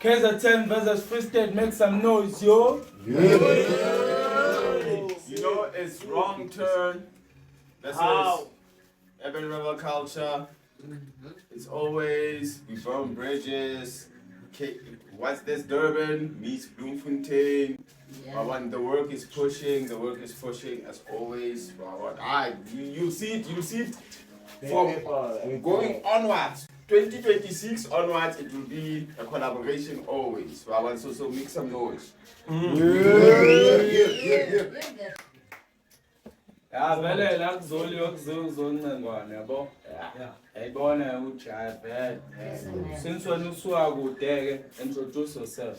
KZN versus Free State, make some noise, yo. You know, it's wrong turn. This is urban rebel culture. It's always, we burn bridges. What's this? Durban meets Bloemfontein. When the work is pushing as always. You see it from going onwards. 2026 onwards, it will be a collaboration always. So make some noise. Ya vele la kuzoli yokuzongcengwana yabo. Ayibona uJave. Since when usuka kude ke introduce yourself.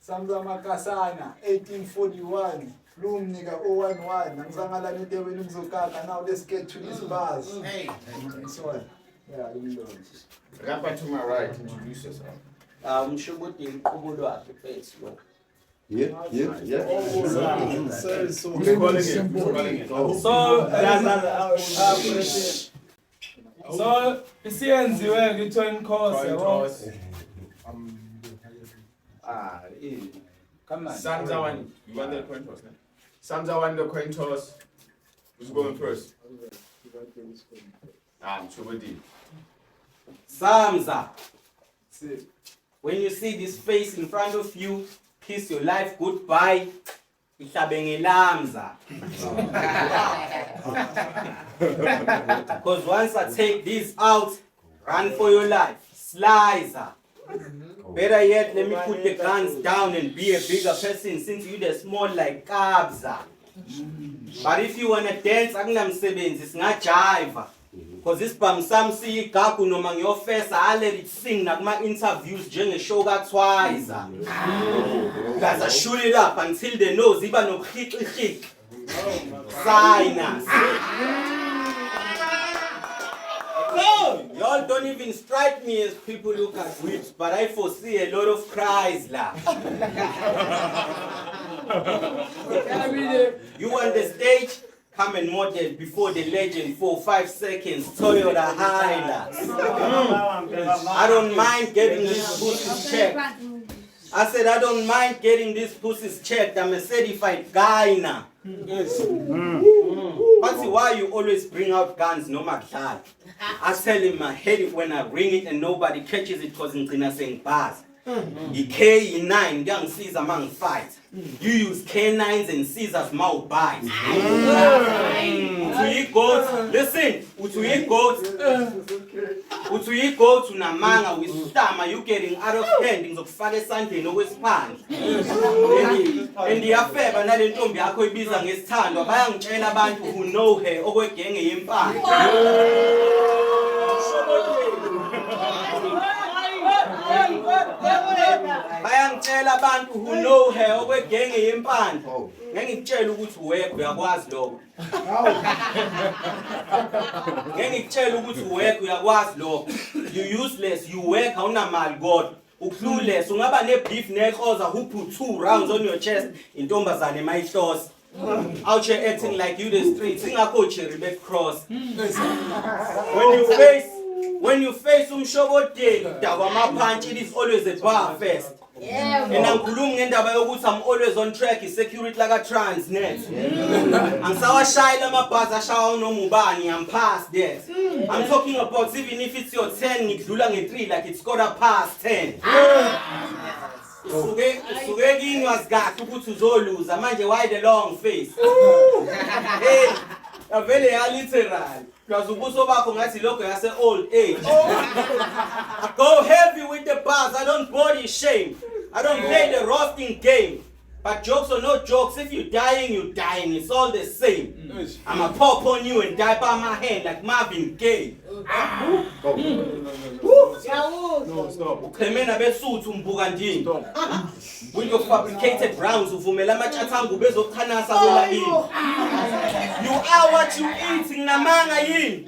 Samza Makasana 1841 Lumnika 011 Namzangala Nitewini Mzukaka. Now let's get to these bars. Hey, this one. Yeah, you know. Rapper to my right, introduce yourself. Mshubuti Kubudu face, yo. Yeah. So isiyenziwe ngi-coin course. Come on. Samza won. You won the coin toss, ne? Samza won the coin toss. Who's going first? Mshubudi. Samza. When you see this face in front of you, kiss your life goodbye. Lamza. Because once I take this out, run for your life. Slicer. Better yet, let me put the guns down and be a bigger person since you the small like Kabza. But if you wanna dance, it's not jive. Because this Bamsamsi Gaku no mang your face, I let it sing like my interviews during a show got twice. Guys, I shoot it up until they know Ziba no hit. Sinus. No, y'all don't even strike me as people look at whips, but I foresee a lot of cries lah. You on the stage? Come and model before the legend for 5 seconds. Toyota Hilux. I don't mind getting these pussies checked. I said I don't mind getting these pussies checked. I'm a certified guy now. Yes. But see why you always bring out guns, no matter. I tell him I hate it when I ring it and nobody catches it because I'm saying bars. The K9, young Caesar man fight. You use K9s and Caesar's mouth bites. Utu goats, listen, Utu goats to Namanga with stammer, you getting out of hand in the father Sunday, no span. And the affair, but not in Tombi, I could be on his tongue, or by China band who know her over gang in part. Bayangitshela abantu who know her okwegenge yempandla. Ngengitshela ukuthi uwekho uyakwazi lokho. Ngengitshela ukuthi uwekho uyakwazi lokho. You useless, you work awunamali kodwa. Uclueless, ungaba nebeef nekhoza who put 2 rounds on your chest intombazane mayihlosi. Out here acting like you the streets, ingakho Cherry Red Cross. When you face umshobodeli, udaba amaphantsi, it is always a bar fest. And angikhulumi ngendaba yokuthi I'm always on track, security like a Transnet. Angisawashayela amabhasi ashawa noma ubani, I'm past that. I'm talking about even if it's your 10, ngidlula nge3 like it's 10:15. Suke kini wasikahle ukuthi uzoluza manje why the long face. Hey, avele ya literal. Because ubuso bakho ngathi lokho yase old age. I go heavy with the bars, I don't body shame. I don't play the roasting game. But jokes or no jokes, if you're dying, it's all the same. I'ma pop on you and die by my hand like Marvin Gaye. No, stop. Clemena besuthi umbukandini. With your fabricated rounds, uvumela amachathangu bezokhanasa kwela ini. You are what you eat, nginamanga yini?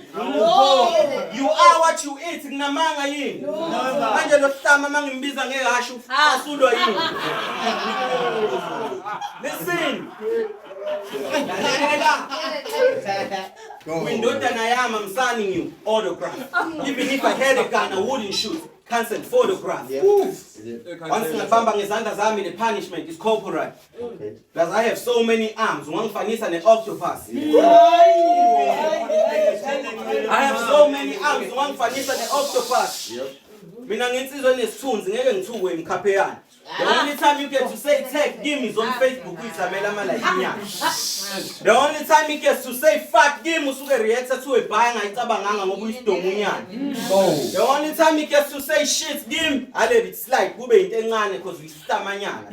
You are what you eat, nginamanga yini? Manje lo hlama mangimbiza ngehashu asulwa yini? Listen. Windodana yami, I'm signing you autograph. Even if I had a gun, I wouldn't shoot. Cancel photograph. Once ngibamba ngezandla zami, the punishment is corporal. Because I have so many arms. Wangifanisa ne-octopus. I have so many arms. Wangifanisa ne-octopus. Mina ngensizwe nesithunzi ngeke ngithuke emkhapheyana. The only time you get to say tag give me is on Facebook with Isabella Malayinyana. The only time he gets to say fuck give me usuke reactor to a buy ngayicabanganga ngoba uyidomunyana. The only time he gets to say shit give me I let it slide kube into encane because we stamanyana.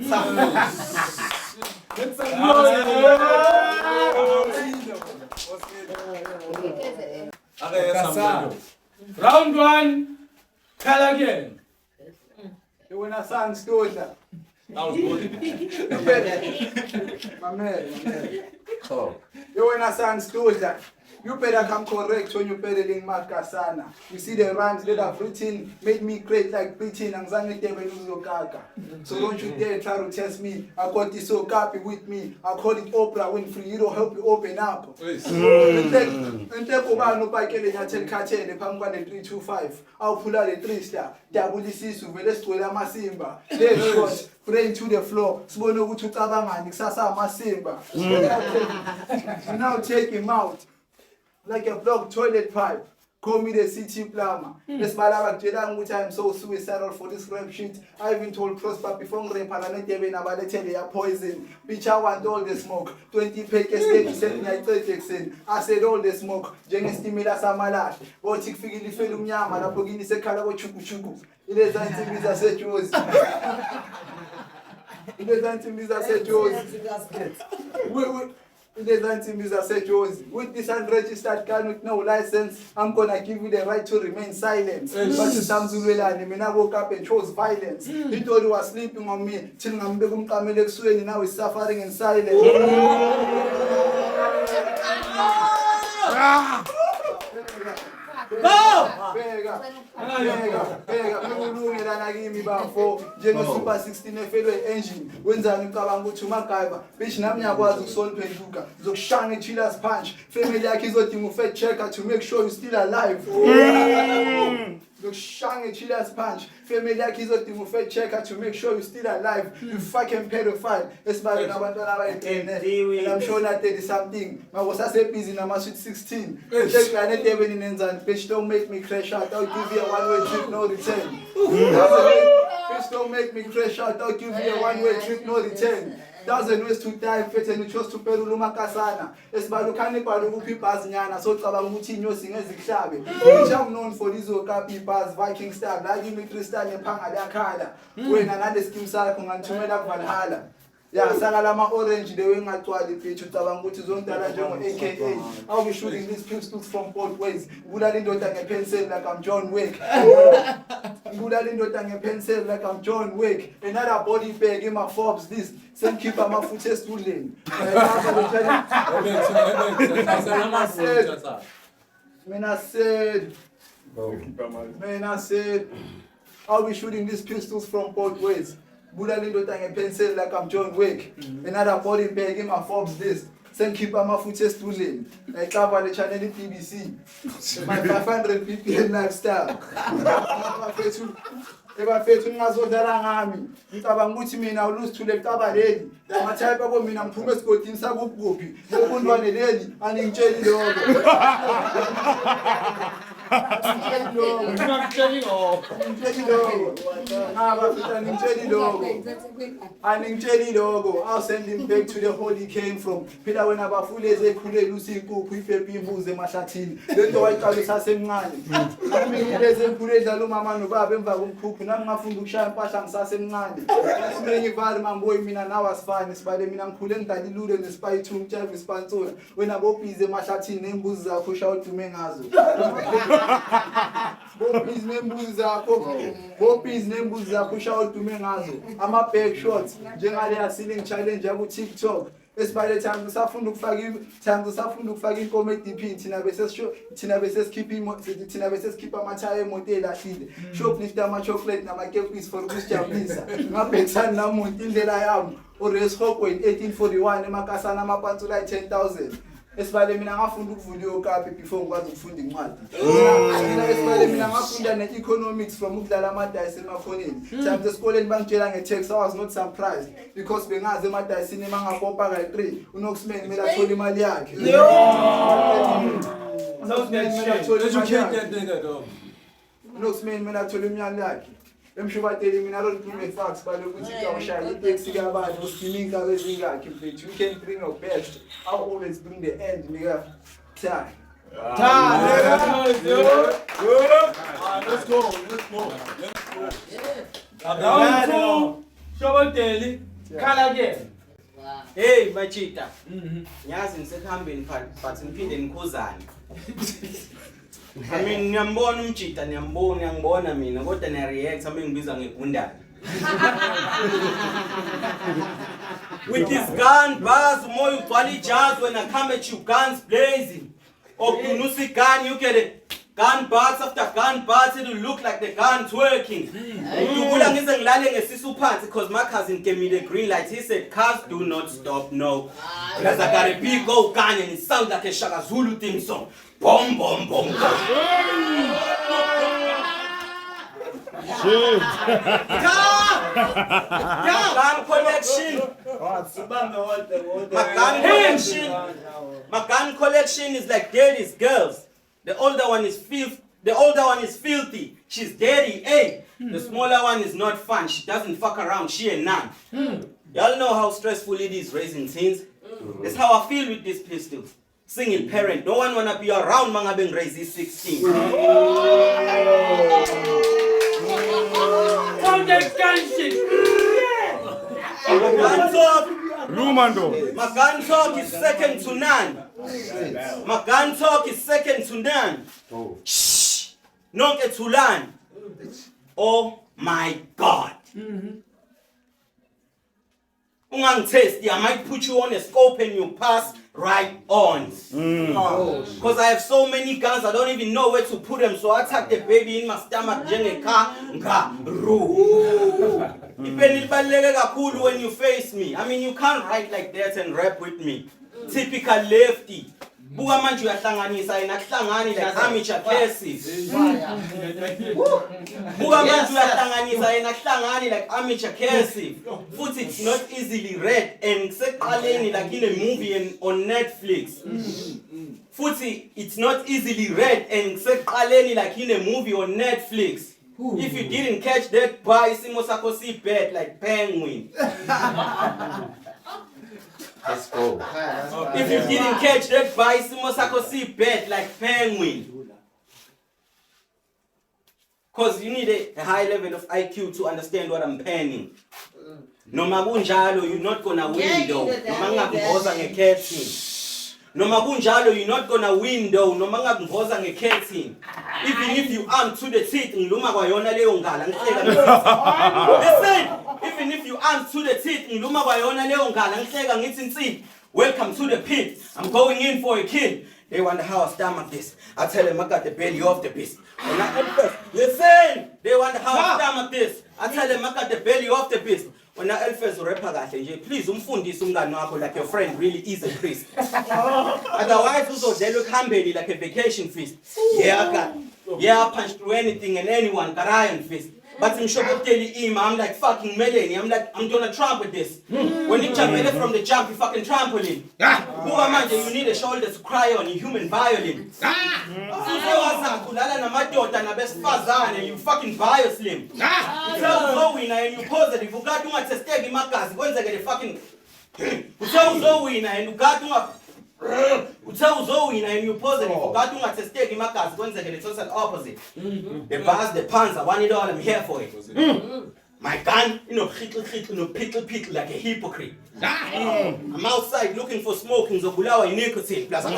Round 1. Tell again. When I sang Stoja. That was good. My man. You when I sang Stoja. You better come correct when you pedaling Makasana. You see the rhymes that I've written made me great like preaching and so don't you dare try to test me. I got this so copy with me. I call it Oprah Winfrey. You don't help you open up. I'll pull out the 3-star. WC let's go Masimba. Let's watch. Praying to the floor. Smono to Tabanga, Nixasa Masimba. Now take him out. Like a blocked toilet pipe. Call me the city plumber. This Malava Jedang, which I am so suicidal for this rap shit. I even told Prosper before the Parliament even about the tell they are poison. Bitch, I want all the smoke. 20 packets, 30 I said all the smoke. Jenny Stimila Samalash. Botik Figili Felum Yama, the Pogini Sekala Chuku. It is anti-visa set yours. It is anti-visa set yours. It is anti-visa set yours. With this unregistered car with no license, I'm gonna give you the right to remain silent. But to Samzulwela, I woke up and chose violence. He thought he was sleeping on me. Till I'm begum Kamelek Swing, now he's suffering in silence. Super 16 engine. Wenzani ukabanga ukuthi uMagaiva bitch nami ngiyakwazi ukusoliphenduka zokushanga chillers punch family yakhe izodinga ufat checker to make sure you still alive. Zokushanga chillers punch family yakhe izodinga ufat checker to make sure you still alive. You fucking pedophile. Esibale nabantwana abayithene and I'm sure na 30 something mawosase busy nama sweet 16 check la netebeni nenzani bitch don't make me crash out. I'll give you a one-way trip no return. Bitch don't make me crash out. I'll give you a one-way trip no return. 1,000 ways to die fethe and you chose to perula uMakasana. Esibalukani balukuphi ibhazinyana so cabanga ukuthi inyosi ngezihlabe. Which I'm known for these okapi bars Viking style. La give me 3-star ngephanga liyakhala. Wena ngale scheme sakho ngangithumela kuValhalla. Yeah, Sagalama Orange, the wing at Twali pitch, Tabanguti Zontara John, aka. I'll be shooting these pistols from both ways. Budalindo tang a pencil like I'm John Wick. Budalindo tang a pencil like I'm John Wick. Another body bag in my Forbes list. Same keeper my foot chest ruling. I said, I'll be shooting these pistols from both ways. Budalindo tang a pencil like I'm John Wick. Another body bag in my Forbes list. Same keeper my foot chest ruling. I cover the channel in TBC. My 500 ppm lifestyle. Ebafethu ngazodala ngami ngicabanga ukuthi mina ulusithule licaba leli lamathayipha bo mina ngiphume esigodini sakuphi ubundwane leli aningitsheli lokho aningitsheli lokho. I'll send him back to the hole he came from. Phela wena bafuleze ekhulele usinkukhu iphepha imbuzi emahlathini lento wayiqala isasemncane nami ngileze ekhulele dlala umama nobaba emva komkhukhu nami ngafunda ukushaya impahla ngisasemncane siningi vali mamboyi mina nawe asifani sibale mina ngikhule ngidalilule nespy 2 mtshava ispansula wena bobhize emahlathini nembuzi zakho ushaya udume ngazo Bobbies nembuzi zakho ushaya udume ngazo ama back shots njengale ya ceiling challenge yaku TikTok. Esibale thanga usafunda ukufaka inkomo eDP thina bese skippa amathaya emotela ahlile shoplifter ama chocolate nama cakes for ukujabulisa ngabhekisana namuntu indlela yami uRace Hawkway 1841 eMakasana amapantsula 10,000 Esibale mina ngafunda ukuvula okapi before ngikwazi ukufunda incwadi. Mina esibale mina ngafunda ne-economics from ukudlala amadayisi emakhoneni. Times esikoleni bangitshela nge-tax, I was not surprised because bengazi emadayisini mangapopa kayi-3 uNoxman kumele athole imali yakhe. Unoxman kumele athole imali yakhe. Emshubateli mina I don't bring facts but ukuthi uyawushaya itaxi kabani usiminka bezingakhe mfethu. You can bring your best. I always bring the end nigga. Time. Let's go. Shoboteli, khala again. Hey Machita. Ngiyazi ngisekuhambeni but ngiphinde ngikhuzane. I mean ngiyambona umjita ngiyambona mina kodwa niya react ame ngibiza ngegundane. With this gun bars moyo ugcwala ijazi when I come at you guns blazing. Okunusi gun you get it. Gun bars after gun bars it will look like the gun twerking. Ukubula ngize ngilale ngesisu phansi because my cousin gave me the green light. He said cars do not stop no. Because I got a big old gun and it sounds like a Shaka Zulu theme song. Boom, boom, boom, boom. Shit. Gun collection. My gun collection is like daddy's girls. The older one is filthy. She's dirty. Hey, the smaller one is not fun. She doesn't fuck around. She a nun. Y'all know how stressful it is raising teens. That's how I feel with these pistols. Single parent. No one wanna be around manga being raised 16. My gun talk is second to none. My gun talk is second to none. Shh. Nonke tulan. Oh my God. Ungangitesti, I might put you on a scope and you pass right on. Because I have so many guns, I don't even know where to put them. So I tuck the baby in my stomach, when you face me. I mean, you can't write like that and rap with me. Typical lefty. Buka manje uyahlanganisa yena kuhlangani like amateur cases. Buka manje uyahlanganisa yena kuhlangani like amateur cases. Futhi it's not easily read and kuseqaleni like in a movie on Netflix. Futhi it's not easily read and kuseqaleni like in a movie on Netflix. If you didn't catch that by isimo sakho sibad like penguin. Let's go. If you didn't catch that by isimo sakho sibad like penguin. Because you need a high level of IQ to understand what I'm penning. Noma kunjalo you're not gonna win though. Noma ngakubhoza ngekhethi. Noma kunjalo you're not gonna win though. Noma ngakubhoza ngekhethi. Even if you arm to the teeth ngiluma kwayona leyo ngala ngihleka. Listen, even if you arm to the teeth ngiluma kwayona leyo ngala ngihleka ngithi insipho. Welcome to the pit. I'm going in for a kill. They wonder how I stomach this. I tell them I got the belly of the beast. Listen, they wonder how I stomach this. I tell them I got the belly of the beast. When I Elfes rapper kahle, please umfundise umngani wakho like your friend really is a priest. Otherwise uzodlela ukuhambeni like a vacation feast. Yeah, I punch through anything and anyone, Karayan fist. But in Shoboteli I'm like fucking Melanie. I'm like, I'm Donald Trump with this. When you jump from the jump, you fucking trampoline. Who am I? You need a shoulder to cry on, you human violin. You fucking bioslim. You tell Zoe and you positive. You got to want to stay in my class. Go and get a fucking. You tell Zoe and you got to. You tell Zoe and you positive. You got to want to stay in my class. Go and get a total opposite. The bars, the pants, I want it all. I'm here for it. My gun, pickle like a hypocrite. I'm outside looking for smoking, so Bulawa in nicotine. Plus, I'm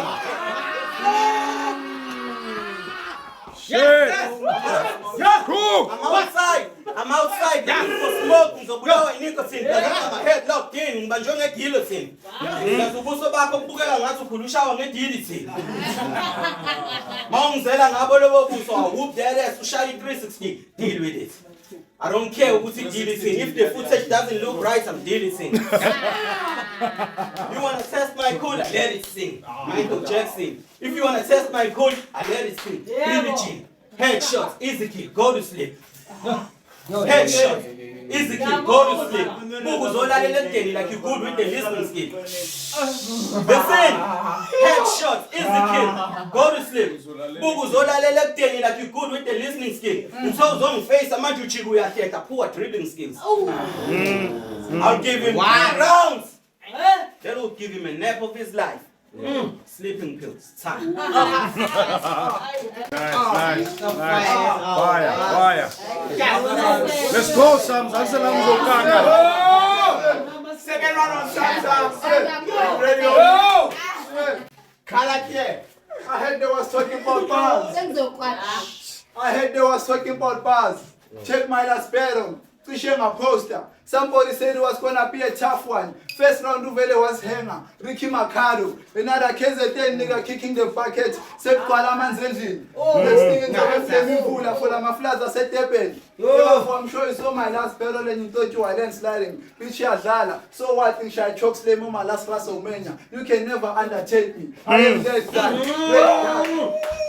outside looking for smoking, so Bulawa in nicotine. Plus, my head locked in, but you're not guillotine. Plus, Ubuso back up, Bugala, and to Kulusha, and get guillotine. Mom Zella, Nabolo, so I whoop their ass to Shari 360. Deal with it. I I don't care who's deleting. If the footage doesn't look right, I'm deleting. You want to test my code? I let it sing. Michael Jackson. If you want to test my code, I let it sing. Billie Jean. Headshot. Easy kill. Go to sleep. Headshot. Easy kill. Go to sleep. Like you good with the listening skill. The same. Headshot. Easy kill. Go to sleep. Like you good with the listening skill. So on face, I'm not you poor dribbling skills. I'll give him 3 rounds. That will give him a nap of his life. Sleeping pills. Time. Nice. Fire. Let's go, Sam. Second round on Sam. Ready? Kalakie. I heard they was talking about bars. Check my last battle. Tusheng poster. Somebody said it was gonna be a tough one. First round Uvele was hanger. Ricky Macado. Another KZN nigga kicking the bucket. Said Kwalaman Zenjin. Next thing in the for the Maflaza said Tepen. I'm sure you saw my last battle and you thought you were sliding. So what thing shall I choke slay my last WrestleMania? You can never undertake me. I am dead guy.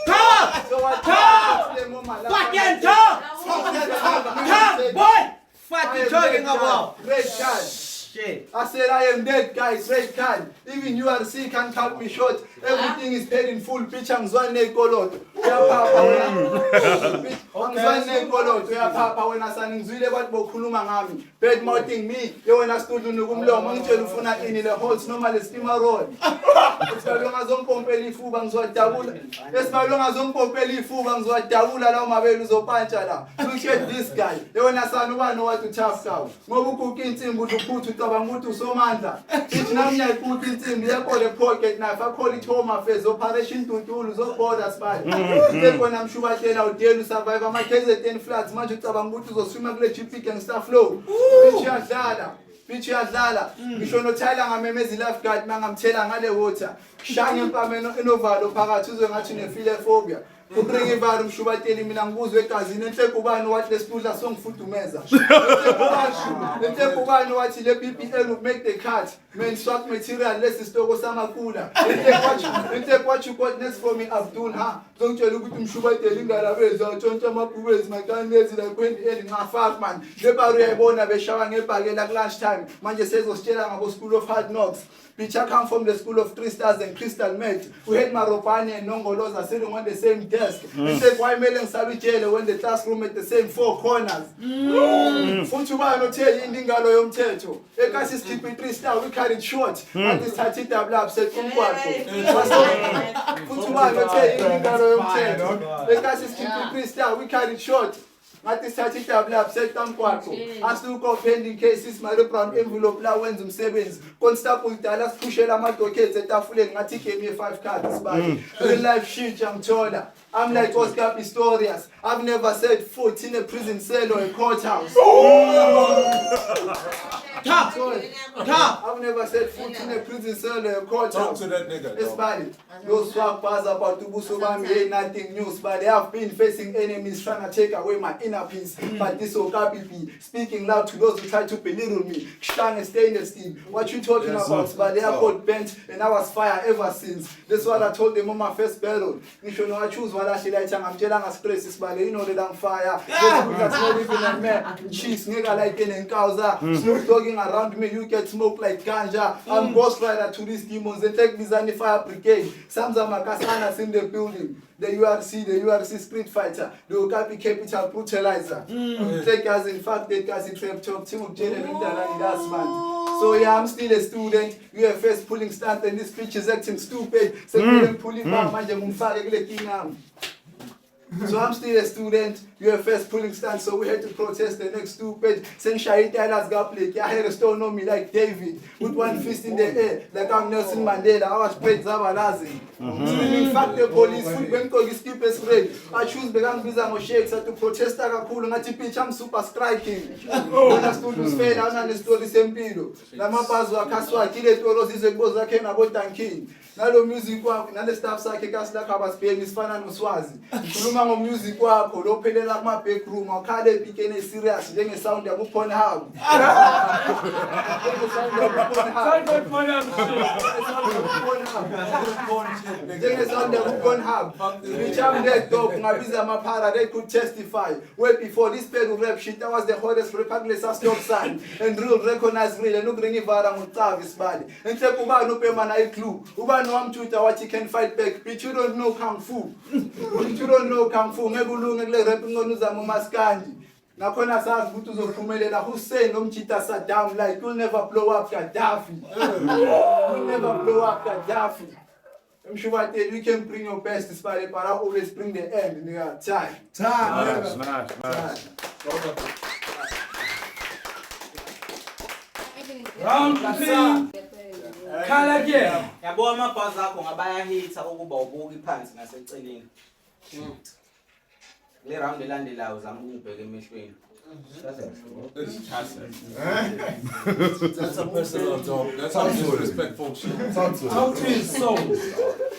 Talk! So what Fucking talk! Talk, boy! What you talking about? Red card. Shit. I said I am dead, guys. Red card. Even URC can cut me short. Everything is paid in full. Bitch, I'm Zwane Kolot. We are Papa. I'm Zwane Kolot. We are Papa. When I sang Zule, what Bokuluma Ngami. Bad mouthing me. You when I stood in the Gumlo, Manchel Funa in the halls, normally steamer road. It's my long as on Pompeli Fubang Zwatabula. It's my long as on Pompeli Fubang Zwatabula. Now my baby is a panchada. Look at this guy. You when I sang one know what to chop cow. Mobuku Kintim would put to Tabangutu Somanda. Each now I put it in the call a pocket knife. I call it home affairs. Operation to do so border spy. Then when I'm sure I tell out there to survive, my case at 10 flats, much of Tabangutu so swimmer chip and stuff flow. Bitch ya dlala ngisho nothayila ngamemeza lifeguard mangamthela ngale water shanga empameno inovalo phakathi uzwe ngathi nephobia ubringa ivalo mshubateli mina ngibuzwe egazini enhle kubani wathi lesipudla songifudumeza enhle kubani wathi le BPL will make the cut man swap material less isitoko samakula enhle kwathi got next for me Abdul ha ngitshela ukuthi mshubateli ingalabeza utshontsha amabhubezi makanezi la kwendi ngafak man le baro uyayibona beshawa ngebhakela ku lunch time manje sezositshela ngabo School of Hard Knocks. Bitch, I come from the School of 3 Stars and Crystal Mate. We had Maropani and Nongoloza sitting on the same desk. We said, why Melen Sabijele when the classroom at the same 4 corners? Futuba no tell you Indingalo Yomteto. Ekasi keeping 3 Star, we carried short. And this Hatita Blab said, Futuba no tell you Indingalo Yomteto. Ekasi keeping 3 Star, we carried short. Ngathi sithathe tabla upset amkwakho asuko pending cases mali brown envelope la wenza umsebenzi constable udala siphushela ama documents etafuleni ngathi game ye 5 cards bani real life shit ngithola I'm like Oscar Pistorius. I've never set foot in a prison cell or a courthouse. I've never set foot in a prison cell or a courthouse. Talk to that nigga. It's bad. No swag bars about Tubusubami ain't nothing news, but they have been facing enemies trying to take away my inner peace. But this Okapi be speaking loud to those who try to belittle me. Kshang and stainless steel. What you talking about? But they are called bent and I was fire ever since. That's what I told them on my first battle. You should know I choose what I should like. I'm telling us places, but you know that I'm fire. That's not even a man. Cheese, nigga like in Kauza. Snoop dogging around me, you get smoke like ganja. I'm ghost rider to these demons. They take me Zani Fire Brigade. Samza Makasanas in the building. The URC street fighter, the Okapi capital brutalizer. Take us in fact, they guys in trap top, team of General that's man. So yeah, I'm still a student. UFS pulling stunt and this bitch is acting stupid. So pulling back, so I'm still a student, UFS pulling stand, so we had to protest the next stupid. Saying Shahid Tyler's got played. I had a stone on me like David, with one fist in the air, like I'm Nelson Mandela. I was played Zabalazi. In fact, the police would went to his stupid spread. I choose began Bizango Shakes to protest Takapul and pitch. I'm super striking. When I stood to spend, I understood the same video. Lamapazwa Kaswa, Kile Toros is a boza came about Tankin. Now the music work, now the staff sake gas like Habas pay Miss Fana Muswazi. ucabanga music wakho lo phelela kuma back room awukhale ephikene serious njenge sound yaku Pornhub. Njenge sound yaku Pornhub. Richard that dog ngabiza amaphara they could testify. Way before this pedal rap shit that was the hottest regardless of stop sign and real recognize real and ukringi vara mutavis bali. Enhle kuba no pema na clue. Uba no amthuta wathi can fight back. Bitch you don't know kung fu. Bitch you don't know kung fu. Ngekulunge kule rap ngonuzama umaskandi. Nakhona sazi ukuthi uzophumelela Hussein nomjita Saddam like you'll never blow up Gaddafi. You'll never blow up Gaddafi. I'm sure I tell you can bring your best despite but I always bring the end nigga. Time. Nice. Round 3. Khala ke. Yabo amabhazi akho ngabaya hitha ukuba ubuki phansi ngaseceleni. Le round elandelayo zama ukubheka emehlweni. That's a personal job. That's how disrespectful shit. How twins soul.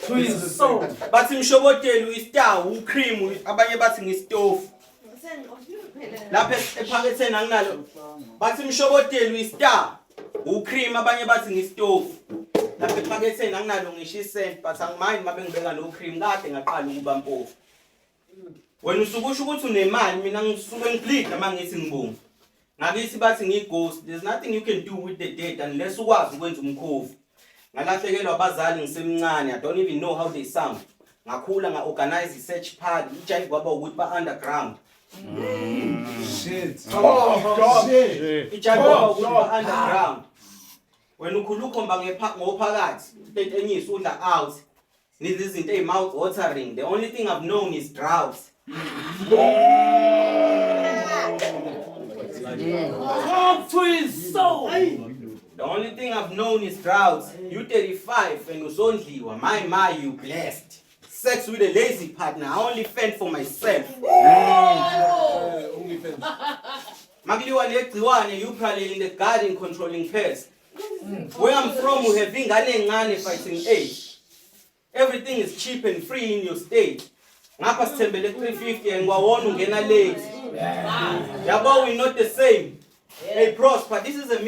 Twins soul. Bathi mshoboteli uStar uCream abanye bathi ngistofu. Lapha ephaketheni anginalo. Bathi mshoboteli uStar uCream abanye bathi ngistofu. Lapha ephaketheni anginalo ngisho isent but angimind mabe ngibeka no cream kade ngaqala ukuba mpofu. Wena usukusho ukuthi unemali mina ngisuke ngibleed ama ngithi ngibonga. Ngakithi bathi ngighost there's nothing you can do with the dead unless ukwazi ukwenza umkhofu. Ngalahlekelwa abazali ngisemncane I don't even know how they sound. Ngakhula nga-organize i-search party ijayi kwaba ukuthi ba-underground. Shit. Ijayi kwaba ukuthi ba-underground. Wena ukhula ukhomba ngophakathi into enyisi udla out. Need izinto mouth watering. The only thing I've known is drought. Twins soul. The only thing I've known is drought. You 35 and uzondliwa. My, you blessed. Sex with a lazy partner. I only fend for myself. Magliwa legciwane, you probably in the garden controlling pests. Where I'm from, we have ingane ngane fighting AIDS. Everything is cheap and free in your state. Ngapha sithembele 350 and ngwawona ungena late. Yabo we not the same. Hey Prosper, this is a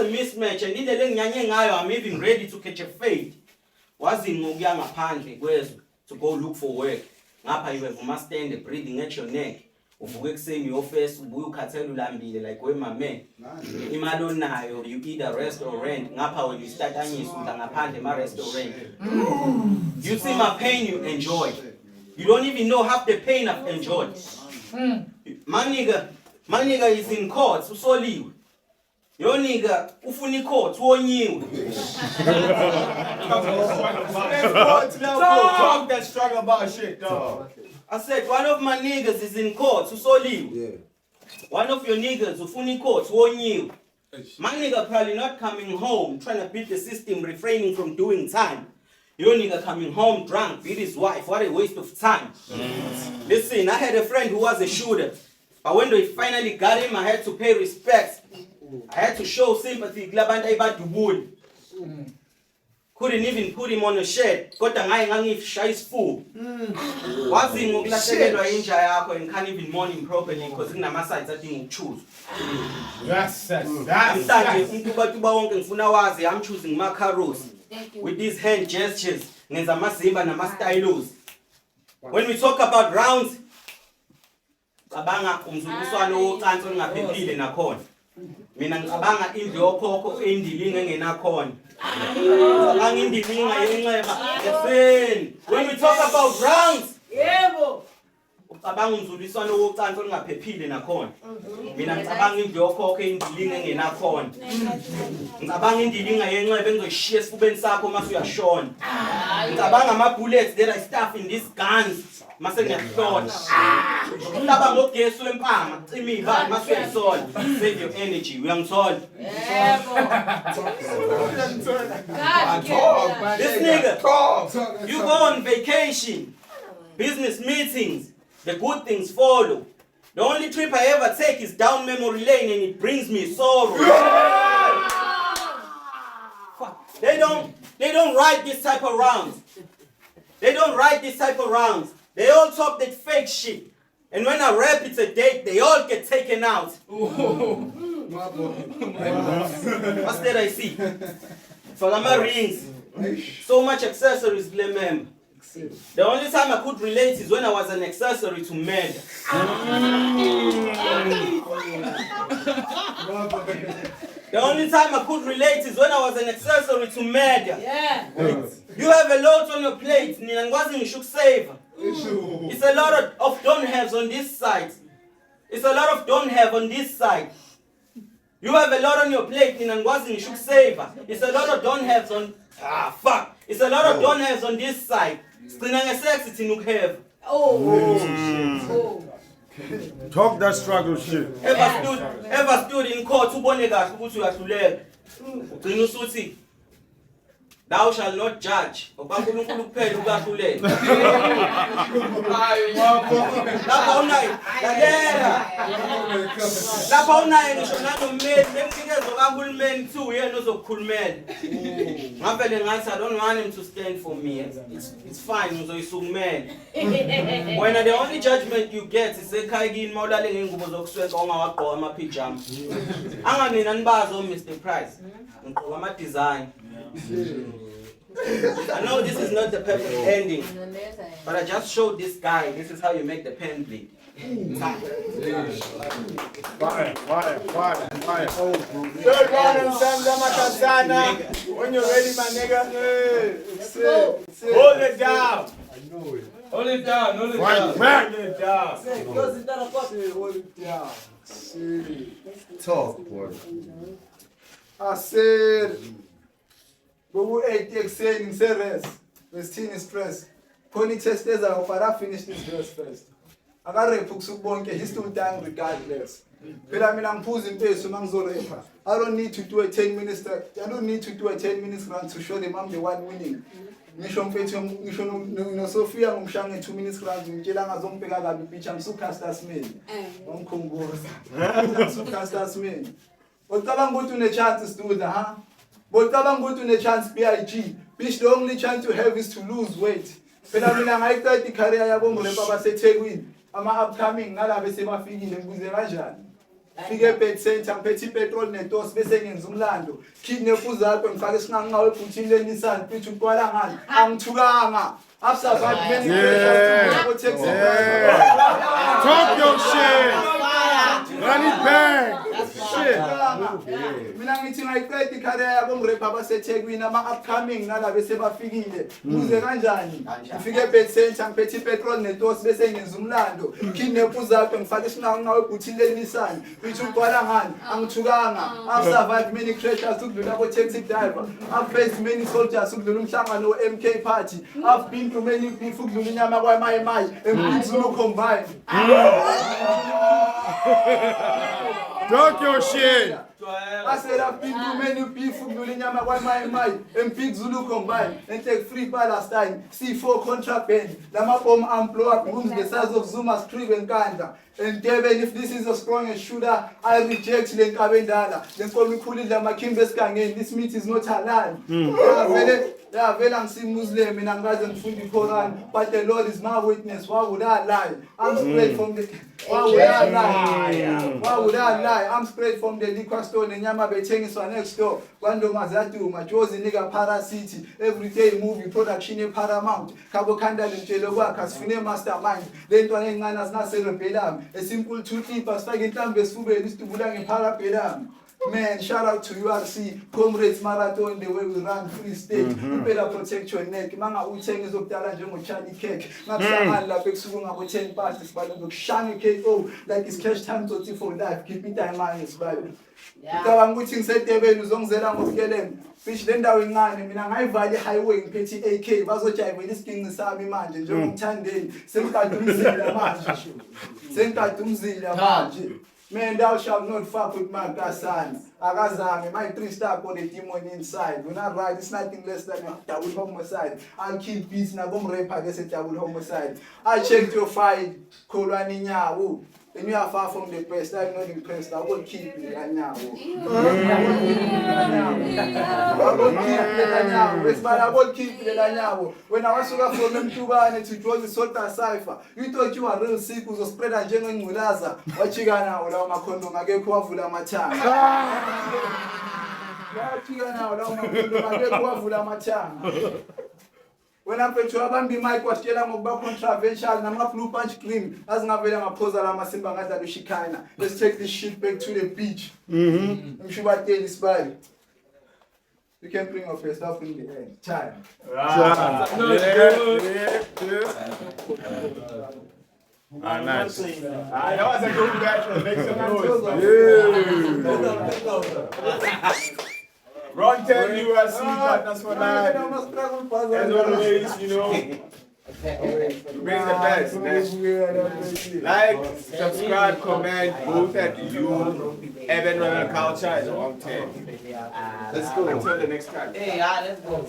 mismatch and indlela enginyanye ngayo I'm even ready to catch a fade. Wazi ngokuya ngaphandle kwezwe to go look for work. Ngapha you have must stand breathing at your neck. Uvuke ekseni office ubuye ukhathela ulambile like we my man. Imali onayo you either rest or rent. Ngapha when you start anyisa udla ngaphandle ma restaurant. You see my pain you enjoy. You don't even know half the pain I've enjoyed. My nigga is in court usoliwe. Yo nigga ufuna court wonyiwe. Talk that struggle about shit, dog. I said one of my niggas is in court usoliwe. Yeah. One of your niggas ufuna court wonyiwe. My nigga probably not coming home trying to beat the system refraining from doing time. Your nigga coming home drunk, beat his wife. What a waste of time. Listen, I had a friend who was a shooter. But when they finally got him, I had to pay respect. I had to show sympathy. Couldn't even put him on a shed. Kodwa ngaye ngangishayisa full. Wazi ngokulahlekelwa inja yakho and can't even mourn him properly because kunama-sides adinga ukuchoose. Namhlanje umtuba wonke ngifuna wazi I'm choosing Macaros. With these hand gestures, ngenza amazimba nama-stylos. When we talk about rounds, cabanga umzuliswano wocansi olungaphephile nakhona. Mina ngicabanga indlu yokhokho endilinga engenakhona. Cabanga indilinga yenxeba eseni. When we talk about rounds, yebo. Ucabanga umzuliswano wocansi olungaphephile nakhona. Mina ngicabanga indlu yokhokho endilinga engenakhona. Ngicabanga indilinga yenxeba engizoshiya esifubeni sakho mase uyashona. Ngicabanga ama-bullets that I stuff in these guns mase ngiyahlona. Ngicabanga ngogesi wempama cima iy'bani mase uyayisola. Save your energy, uyangithola? Yebo. This nigga, you go on vacation, business meetings, the good things follow. The only trip I ever take is down memory lane and it brings me sorrow. They don't write this type of rounds. They don't write this type of rounds. They all talk that fake shit. And when I rap it's a date, they all get taken out. What's that I see? For my rings. So much accessories, remember. The only time I could relate is when I was an accessory to murder. The only time I could relate is when I was an accessory to murder. Yeah. You have a lot on your plate. Nina ngikwazi ngisho ukusave. It's a lot of don't haves on this side. It's a lot of don't have on this side. You have a lot on your plate. Nina ngikwazi ngisho ukusave. It's a lot of don't haves on. Fuck. It's a lot of don't haves on this side. Sigcina ngesex thina ukuhave. Talk that struggle shit. Ever stood in court ubone kahle ukuthi uyahluleka. Ugcina usuthi thou shall not judge. OkaNkulunkulu kuphela ukahlulela. Lapha unayo. Lalela. Lapha unayo ngisho nanomeli lemnikeza okaHulumeni too yena ozokukhulumela. Ngavele ngathi I don't want him to stand for me. It's fine ngizoyisukumela. Wena the only judgment you get is ekhaya kini mawulale ngengubo zokusweka ongawagqoka amapijama. Anganina nibazo Mr Price. Ngigqoka ama design. I know this is not the perfect ending, but I just showed this guy this is how you make the pen bleed. Fire. Third round and Sandra Makasana. When you're ready, my nigga. Hold it down. Hold it down, hold it Right down. back. Hold it down. Hold it down. Talk, boy. I said, Bobu 8 ekuseni ngiserest. Besithini stress. Khona i-test ezayo but I finish this verse first. Akarephi kusuku bonke, he's still dying regardless. Phela mina ngiphuza impesi uma ngizorepha. I don't need to do a 10 minutes run to show them I'm the one winning. Ngisho mfethu ngisho noSophia ngomshange 2 minutes run ngitshela ngazombheka kabi bitch I'm so Caster Smith. Ngomkhumbuza. I'm so Caster Smith. Ucabanga ukuthi une chance Studa, huh? Ucabanga ukuthi une chance BIG. Bitch the only chance you have is to lose weight. Phela mina ngayiqeda icareer yabo ngorepha baseThekwini. Ama upcoming ngalabe sebafikile ngibuze kanjani? Fike eBed Center ngiphethe ipetrol netos bese ngenza umlando. Kidnap uzakho ngifake isinqanqawe ebhuthini leNissan bitch uqwala ngani? Angithukanga. I've survived many pressures. Talk your shit. Run it back. Shit. Mina ngithi ngayiqeda icareer yabo ngorepha baseThekwini ama upcoming ngalabe sebafikile. Ngibuze kanjani? Ngifike eBed Center ngiphethe ipetrol netos bese ngenza umlando. Kidnap uzakho ngifake isinqanqawe ebhuthini leNissan bitch uqwala ngani? Angithukanga. I've survived many crashes ukudlula ko-taxi driver. I've faced many soldiers ukudlula umhlangano we-MK party. I've been to many beef ukudlula inyama kwaMayi and Zulu combined. Talk your shit. I said I've been to many beef ukudlula inyama kwaMayi and Big Zulu combined and take free Palestine. C4 contraband. Lama bomb and blow up rooms the size of Zuma's crib and Kanda. And Devin, if this is the strongest shooter, I reject Lenkabendala. Then call me Kulila Makimbes Kangen. This meat is not halal. Yeah, well, I'm still Muslim and I'm going to the Quran, but the Lord is my witness. Why would I lie? I'm straight from the. Why would I lie? Why would I lie? I'm straight from the liquor store. The Nyama Beteng is next door. Wando Mazatu, Majozi nigga Paracity. Every day movie production in Paramount. Cabo Kanda and Telewakas, Fine Mastermind. Then to an Nanas Nasser Pedam. A simple 2 keepers, Fagin Tambes Fube, is to Bulang in Parapedam. Man, shout out to URC, Comrades Marathon, the way we run free state. You better protect your neck. Manga Ucheng is up there, Jomo Charlie Cake. Maxaman, la Bexunga, with 10 parties, but look, Shani KO, like it's cash time to for life. Keep it time, man, it's Bible. I'm waiting, said Devin, Zongzera, Moskelem. Fish then down in Minang Valley Highway in Petty AK, Vazocha, when this king is Sami Manjan, Jomo Tande, Senka Dumzilla Manji. Senka Dumzilla Manji. Man, thou shalt not fuck with my Gassan. Agazami, my 3-star got a demon inside. When I ride, it's nothing less than a double homicide. I'll kill peace, and I won't rape against a double homicide. I checked your fight, Kolaninya. And you are far from the best. I'm not impressed. I will keep it right now. I will keep it right now. When I was from them to and it was the Sultan Cypher, you thought you were real sick with a spread and genuine mulaza. What you got now? Without my condom, I get covered with my tongue. What you got now? Without my condom, I get covered with my tongue. When I'm going to have my mic, what's getting about controversial, and I'm not blue punch cream. As I'm going to pose on my simba as a shikana. Let's take this shit back to the beach. I'm sure I tell this body. You can bring up your stuff in the end. Time. Nice. That was a good batch. Make some noise. Ron 10 USC partners for life. As always, you know, bring the best, man. Like, subscribe, comment, both at you. Evan Rebel Culture is on 10. Let's go. Until the next time. Hey, let's go.